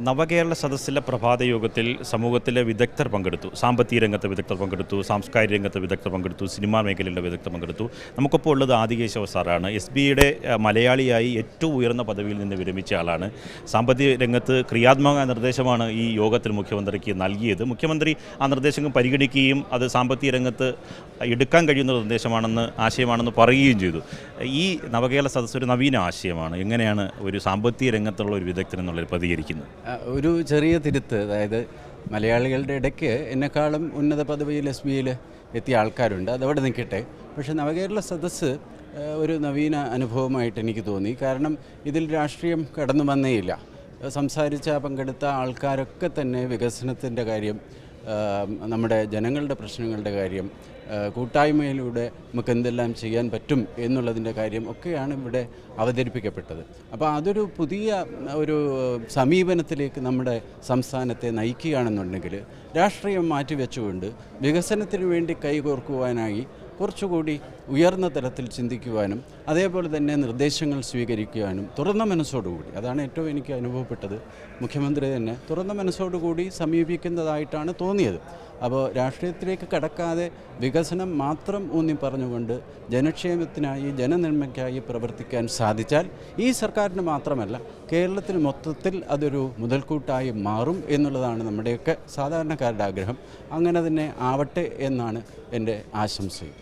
നവകേരള സദസ്സിലെ പ്രഭാത യോഗത്തിൽ സമൂഹത്തിലെ വിദഗ്ധർ പങ്കെടുത്തു. സാമ്പത്തിക രംഗത്തെ വിദഗ്ധർ പങ്കെടുത്തു, സാംസ്കാരിക രംഗത്തെ വിദഗ്ധർ പങ്കെടുത്തു, സിനിമാ മേഖലയിലെ വിദഗ്ധർ പങ്കെടുത്തു. നമുക്കൊപ്പോൾ ഉള്ളത് ആദികേശവ സാറാണ്. SBIയുടെ മലയാളിയായി ഏറ്റവും ഉയർന്ന പദവിയിൽ നിന്ന് വിരമിച്ച ആളാണ്. സാമ്പത്തിക രംഗത്ത് ക്രിയാത്മക നിർദ്ദേശമാണ് ഈ യോഗത്തിൽ മുഖ്യമന്ത്രിക്ക് നൽകിയത്. മുഖ്യമന്ത്രി ആ നിർദ്ദേശങ്ങൾ പരിഗണിക്കുകയും അത് സാമ്പത്തിക രംഗത്ത് എടുക്കാൻ കഴിയുന്ന നിർദ്ദേശമാണെന്ന് ആശയമാണെന്ന് പറയുകയും ചെയ്തു. ഈ നവകേരള സദസ്സ് ഒരു നവീന ആശയമാണ്. എങ്ങനെയാണ് ഒരു സാമ്പത്തിക രംഗത്തുള്ള ഒരു വിദഗ്ധൻ എന്നുള്ളത് പ്രതികരിക്കുന്നത്? ഒരു ചെറിയ തിരുത്ത്, അതായത് മലയാളികളുടെ ഇടയ്ക്ക് എന്നെക്കാളും ഉന്നത പദവിയിൽ SBIയിൽ എത്തിയ ആൾക്കാരുണ്ട്, അതവിടെ നിൽക്കട്ടെ. പക്ഷേ നവകേരള സദസ്സ് ഒരു നവീന അനുഭവമായിട്ട് എനിക്ക് തോന്നി. കാരണം ഇതിൽ രാഷ്ട്രീയം കടന്നു വന്നേയില്ല. സംസാരിച്ച പങ്കെടുത്ത ആൾക്കാരൊക്കെ തന്നെ വികസനത്തിൻ്റെ കാര്യം, നമ്മുടെ ജനങ്ങളുടെ പ്രശ്നങ്ങളുടെ കാര്യം, കൂട്ടായ്മയിലൂടെ നമുക്ക് എന്തെല്ലാം ചെയ്യാൻ പറ്റും എന്നുള്ളതിൻ്റെ കാര്യം ഒക്കെയാണ് ഇവിടെ അവതരിപ്പിക്കപ്പെട്ടത്. അപ്പോൾ അതൊരു പുതിയ ഒരു സമീപനത്തിലേക്ക് നമ്മുടെ സംസ്ഥാനത്തെ നയിക്കുകയാണെന്നുണ്ടെങ്കിൽ രാഷ്ട്രീയം മാറ്റിവെച്ചുകൊണ്ട് വികസനത്തിന് വേണ്ടി കൈകോർക്കുവാനായി കുറച്ചുകൂടി ഉയർന്ന തലത്തിൽ ചിന്തിക്കുവാനും അതേപോലെ തന്നെ നിർദ്ദേശങ്ങൾ സ്വീകരിക്കുവാനും തുറന്ന മനസ്സോടുകൂടി, അതാണ് ഏറ്റവും എനിക്ക് അനുഭവപ്പെട്ടത്, മുഖ്യമന്ത്രി തന്നെ തുറന്ന മനസ്സോടുകൂടി സമീപിക്കുന്നതായിട്ടാണ് തോന്നിയത്. അപ്പോൾ രാഷ്ട്രീയത്തിലേക്ക് കടക്കാതെ വികസനം മാത്രം ഊന്നി പറഞ്ഞുകൊണ്ട് ജനക്ഷേമത്തിനായി ജനനന്മയ്ക്കായി പ്രവർത്തിക്കാൻ സാധിച്ചാൽ ഈ സർക്കാരിന് മാത്രമല്ല കേരളത്തിന് മൊത്തത്തിൽ അതൊരു മുതൽക്കൂട്ടായി മാറും എന്നുള്ളതാണ് നമ്മുടെയൊക്കെ സാധാരണക്കാരുടെ ആഗ്രഹം. അങ്ങനെ തന്നെ ആവട്ടെ എന്നാണ് എൻ്റെ ആശംസയും.